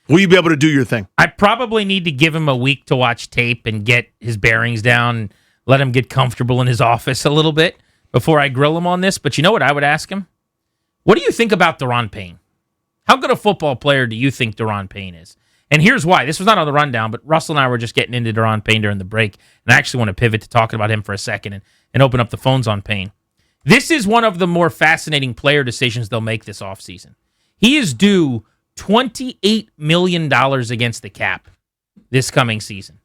Will you be able to do your thing? I probably need to give him a week to watch tape and get his bearings down, let him get comfortable in his office a little bit before I grill him on this. But you know what I would ask him? What do you think about Daron Payne? How good a football player do you think Daron Payne is? And here's why. This was not on the rundown, but Russell and I were just getting into Daron Payne during the break, and I actually want to pivot to talking about him for a second and open up the phones on Payne. This is one of the more fascinating player decisions they'll make this offseason. He is due $28 million against the cap this coming season.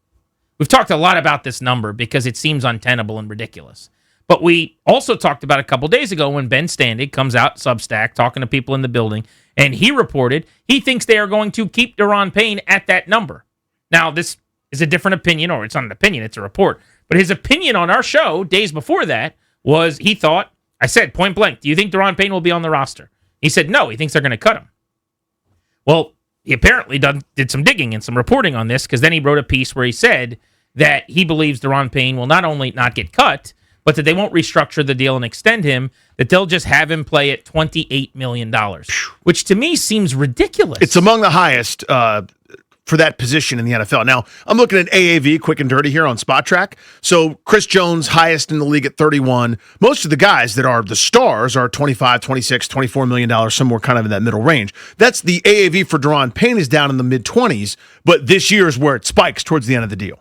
We've talked a lot about this number because it seems untenable and ridiculous. But we also talked about a couple days ago when Ben Standig comes out, Substack, talking to people in the building, and he reported he thinks they are going to keep Daron Payne at that number. Now, this is a different opinion, or it's not an opinion, it's a report. But his opinion on our show days before that was he thought, I said point blank, do you think Daron Payne will be on the roster? He said no, he thinks they're going to cut him. Well, he apparently did some digging and some reporting on this because then he wrote a piece where he said that he believes Daron Payne will not only not get cut, but that they won't restructure the deal and extend him, that they'll just have him play at $28 million, which to me seems ridiculous. It's among the highest for that position in the NFL. Now, I'm looking at AAV, quick and dirty here on Spot Track. So Chris Jones, highest in the league at 31. Most of the guys that are the stars are 25, 26, $24 million, somewhere kind of in that middle range. That's the AAV for Daron Payne is down in the mid-20s, but this year is where it spikes towards the end of the deal.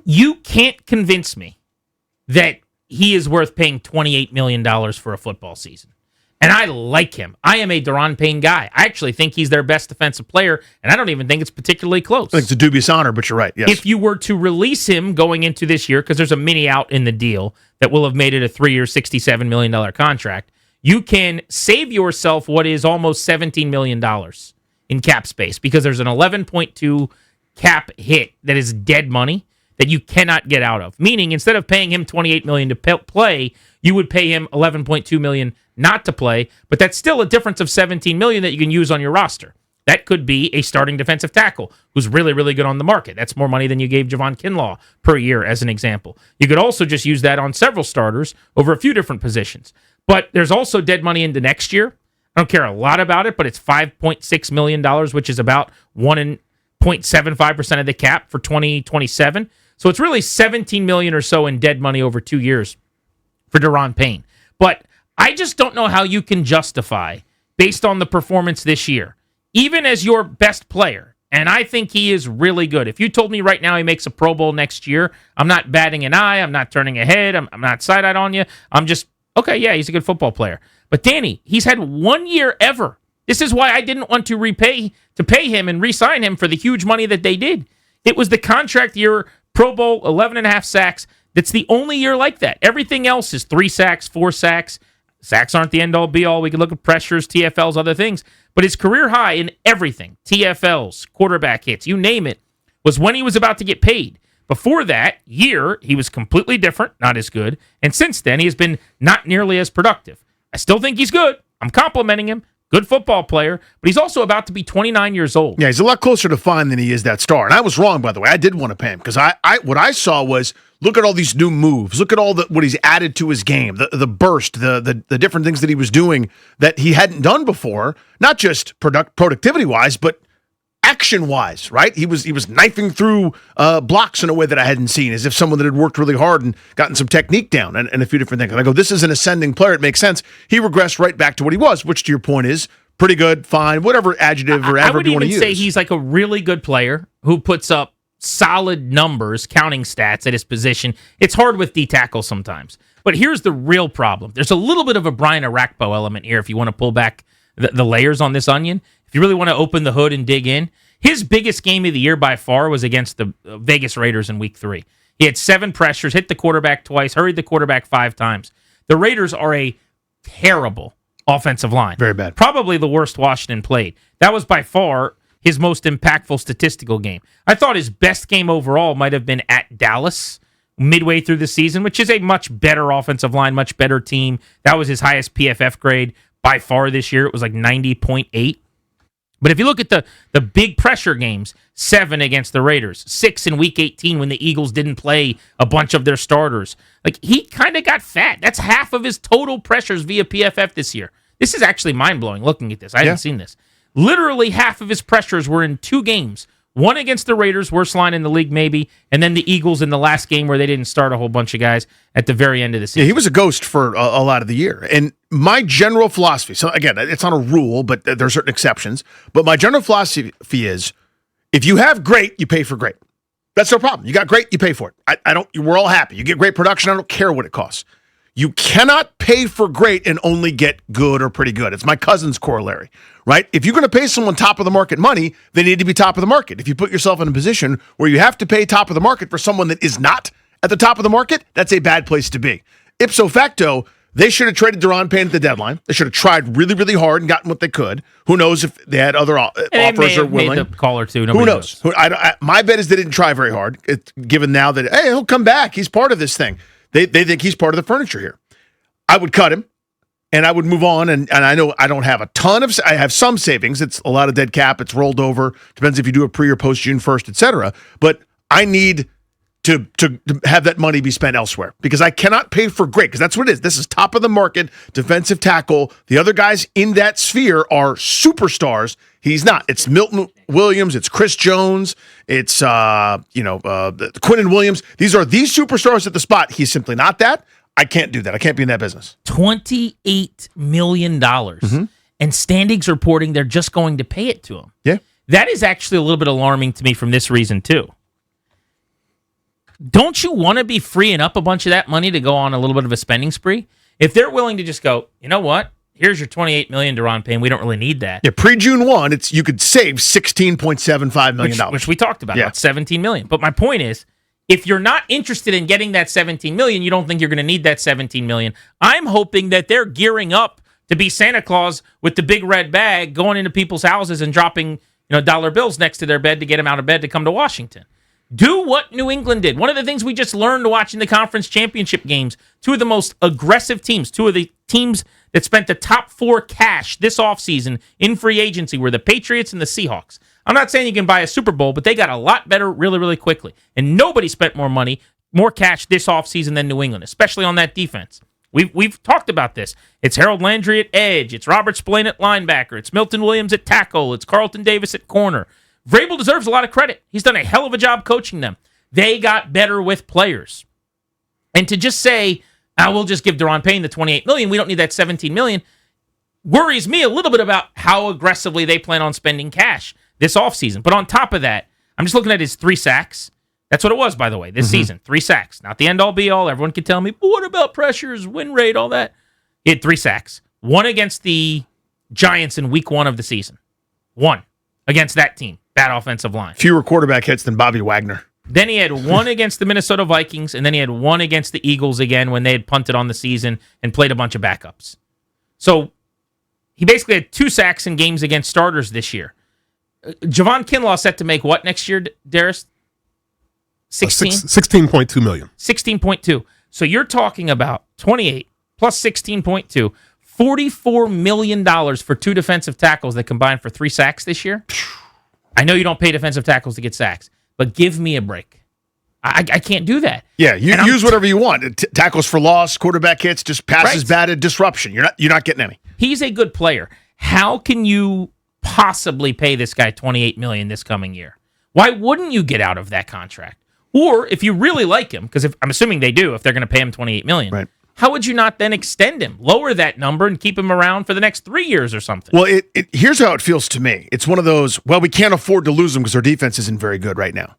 You can't convince me that he is worth paying $28 million for a football season. And I like him. I am a Daron Payne guy. I actually think he's their best defensive player, and I don't even think it's particularly close. I think it's a dubious honor, but you're right, yes. If you were to release him going into this year, because there's a mini out in the deal that will have made it a 3-year, $67 million contract, you can save yourself what is almost $17 million in cap space, because there's an 11.2 cap hit that is dead money that you cannot get out of. Meaning, instead of paying him $28 million to play, you would pay him $11.2 million not to play, but that's still a difference of $17 million that you can use on your roster. That could be a starting defensive tackle who's really, really good on the market. That's more money than you gave Javon Kinlaw per year, as an example. You could also just use that on several starters over a few different positions. But there's also dead money into next year. I don't care a lot about it, but it's $5.6 million, which is about 1.75% of the cap for 2027. So it's really $17 million or so in dead money over 2 years for Daron Payne. But I just don't know how you can justify, based on the performance this year, even as your best player, and I think he is really good. If you told me right now he makes a Pro Bowl next year, I'm not batting an eye, I'm not turning a head, I'm not side-eyed on you. I'm just, okay, yeah, he's a good football player. But Danny, he's had 1 year ever. This is why I didn't want to pay him and re-sign him for the huge money that they did. It was the contract year, Pro Bowl, 11.5 sacks. That's the only year like that. Everything else is 3 sacks, 4 sacks. Sacks aren't the end-all, be-all. We can look at pressures, TFLs, other things. But his career high in everything, TFLs, quarterback hits, you name it, was when he was about to get paid. Before that year, he was completely different, not as good. And since then, he has been not nearly as productive. I still think he's good. I'm complimenting him. Good football player, but he's also about to be 29 years old. Yeah, he's a lot closer to fine than he is that star. And I was wrong, by the way. I did want to pay him because what I saw was, look at all these new moves. Look at all what he's added to his game, the burst, the different things that he was doing that he hadn't done before, not just productivity-wise, but action-wise, right? He was knifing through blocks in a way that I hadn't seen, as if someone that had worked really hard and gotten some technique down and a few different things. And I go, this is an ascending player. It makes sense. He regressed right back to what he was, which to your point is pretty good, fine, whatever adjective or adverb you want to use. I would even say he's like a really good player who puts up solid numbers, counting stats at his position. It's hard with D tackle sometimes. But here's the real problem. There's a little bit of a Brian Arakpo element here if you want to pull back the layers on this onion. If you really want to open the hood and dig in, his biggest game of the year by far was against the Vegas Raiders in Week 3. He had 7 pressures, hit the quarterback twice, hurried the quarterback 5 times. The Raiders are a terrible offensive line. Very bad. Probably the worst Washington played. That was by far his most impactful statistical game. I thought his best game overall might have been at Dallas midway through the season, which is a much better offensive line, much better team. That was his highest PFF grade by far this year. It was like 90.8. But if you look at the big pressure games, 7 against the Raiders, 6 in Week 18 when the Eagles didn't play a bunch of their starters. Like, he kind of got fat. That's half of his total pressures via PFF this year. This is actually mind-blowing looking at this. I hadn't seen this. Literally half of his pressures were in 2 games. One against the Raiders, worst line in the league maybe, and then the Eagles in the last game where they didn't start a whole bunch of guys at the very end of the season. Yeah, he was a ghost for a lot of the year. And my general philosophy, so again, it's not a rule, but there are certain exceptions, but my general philosophy is if you have great, you pay for great. That's no problem. You got great, you pay for it. We're all happy. You get great production, I don't care what it costs. You cannot pay for great and only get good or pretty good. It's my cousin's corollary, right? If you're going to pay someone top of the market money, they need to be top of the market. If you put yourself in a position where you have to pay top of the market for someone that is not at the top of the market, that's a bad place to be. Ipso facto, they should have traded Daron Payne at the deadline. They should have tried really, really hard and gotten what they could. Who knows if they had other offers or willing. Made the call or two. Who knows? My bet is they didn't try very hard, given now that, hey, he'll come back. He's part of this thing. They think he's part of the furniture here. I would cut him, and I would move on. And I know I don't have a ton of. I have some savings. It's a lot of dead cap. It's rolled over. Depends if you do a pre or post June 1st, et cetera. But I need to have that money be spent elsewhere because I cannot pay for great because that's what it is. This is top of the market defensive tackle. The other guys in that sphere are superstars. He's not. It's Milton Williams. It's Chris Jones. It's Quinnen Williams. These are these superstars at the spot. He's simply not that. I can't do that. I can't be in that business. $28 million. Mm-hmm. And Standig's reporting they're just going to pay it to him. Yeah. That is actually a little bit alarming to me from this reason, too. Don't you want to be freeing up a bunch of that money to go on a little bit of a spending spree? If they're willing to just go, you know what? Here's your $28 million, Daron Payne. We don't really need that. Yeah, pre-June 1, you could save $16.75 million. Which we talked about $17 million. But my point is, if you're not interested in getting that $17 million, you don't think you're going to need that $17 million. I'm hoping that they're gearing up to be Santa Claus with the big red bag, going into people's houses and dropping dollar bills next to their bed to get them out of bed to come to Washington. Do what New England did. One of the things we just learned watching the conference championship games, 2 of the most aggressive teams, 2 of the teams that spent the top 4 cash this offseason in free agency were the Patriots and the Seahawks. I'm not saying you can buy a Super Bowl, but they got a lot better really, really quickly. And nobody spent more money, more cash this offseason than New England, especially on that defense. We've talked about this. It's Harold Landry at edge. It's Robert Spillane at linebacker. It's Milton Williams at tackle. It's Carlton Davis at corner. Vrabel deserves a lot of credit. He's done a hell of a job coaching them. They got better with players. And to just say, we'll just give Daron Payne the $28 million, we don't need that $17 million, worries me a little bit about how aggressively they plan on spending cash this offseason. But on top of that, I'm just looking at his 3 sacks. That's what it was, by the way, this season. 3 sacks. Not the end-all, be-all. Everyone can tell me, but what about pressures, win rate, all that? He had 3 sacks. 1 against the Giants in week 1 of the season. 1 against that team. Bad offensive line. Fewer quarterback hits than Bobby Wagner. Then he had 1 against the Minnesota Vikings, and then he had 1 against the Eagles again when they had punted on the season and played a bunch of backups. So he basically had 2 sacks in games against starters this year. Javon Kinlaw set to make what next year, Darius? 16? 16.2 million. 16.2. So you're talking about 28 plus 16.2, $44 million for 2 defensive tackles that combined for 3 sacks this year. I know you don't pay defensive tackles to get sacks, but give me a break. I can't do that. Yeah, you use whatever you want. Tackles for loss, quarterback hits, just passes batted, disruption. You're not getting any. He's a good player. How can you possibly pay this guy $28 million this coming year? Why wouldn't you get out of that contract? Or if you really like him, because I'm assuming they do if they're going to pay him $28 million, right. How would you not then extend him, lower that number, and keep him around for the next 3 years or something? Well, here's how it feels to me. It's one of those, well, we can't afford to lose him because our defense isn't very good right now.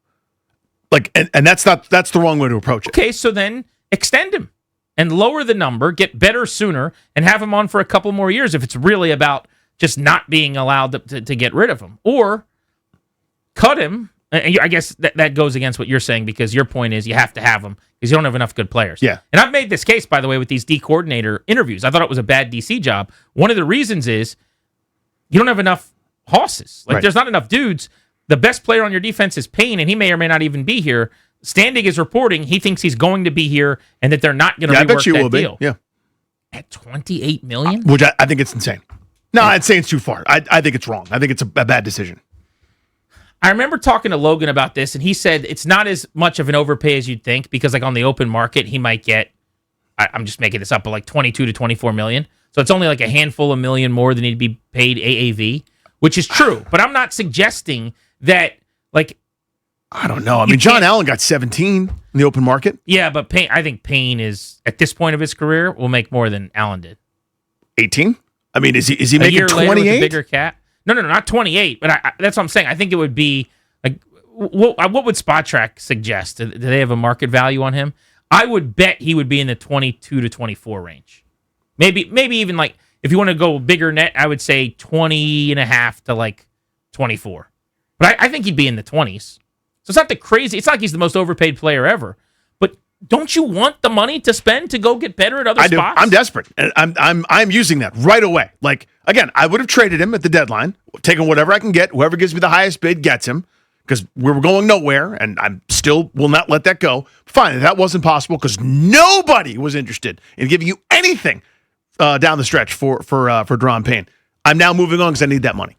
And that's the wrong way to approach it. Okay, so then extend him and lower the number, get better sooner, and have him on for a couple more years if it's really about just not being allowed to get rid of him. Or cut him. I guess that goes against what you're saying because your point is you have to have him because you don't have enough good players. Yeah. And I've made this case, by the way, with these D coordinator interviews. I thought it was a bad DC job. One of the reasons is you don't have enough hosses. There's not enough dudes. The best player on your defense is Payne, and he may or may not even be here. Standig is reporting he thinks he's going to be here and that they're not going to rework that deal. Yeah. At $28 million? Which I think it's insane. No, I'd say it's too far. I think it's wrong. I think it's a bad decision. I remember talking to Logan about this, and he said it's not as much of an overpay as you'd think because, on the open market, he might get, I'm just making this up, but 22 to 24 million. So it's only a handful of million more than he'd be paid AAV. which is true. But I'm not suggesting that, like, I don't know. I mean, John Allen got 17 in the open market. yeah, but I think Payne is, at this point of his career, will make more than Allen did. 18? I mean, is he A making year later with a 28? bigger cap? No, not 28. But that's what I'm saying. I think it would be like, what would Spot Track suggest? Do they have a market value on him? I would bet he would be in the 22 to 24 range. Maybe even like, if you want to go bigger net, I would say 20 and a half to like 24. But I think he'd be in the 20s. So it's not it's not like he's the most overpaid player ever. But don't you want the money to spend to go get better at other spots? I do. I'm desperate. And I'm using that right away. Like, again, I would have traded him at the deadline, taken whatever I can get. Whoever gives me the highest bid gets him, because we were going nowhere, and I'm still will not let that go. Fine, that wasn't possible because nobody was interested in giving you anything down the stretch for Daron Payne. I'm now moving on because I need that money.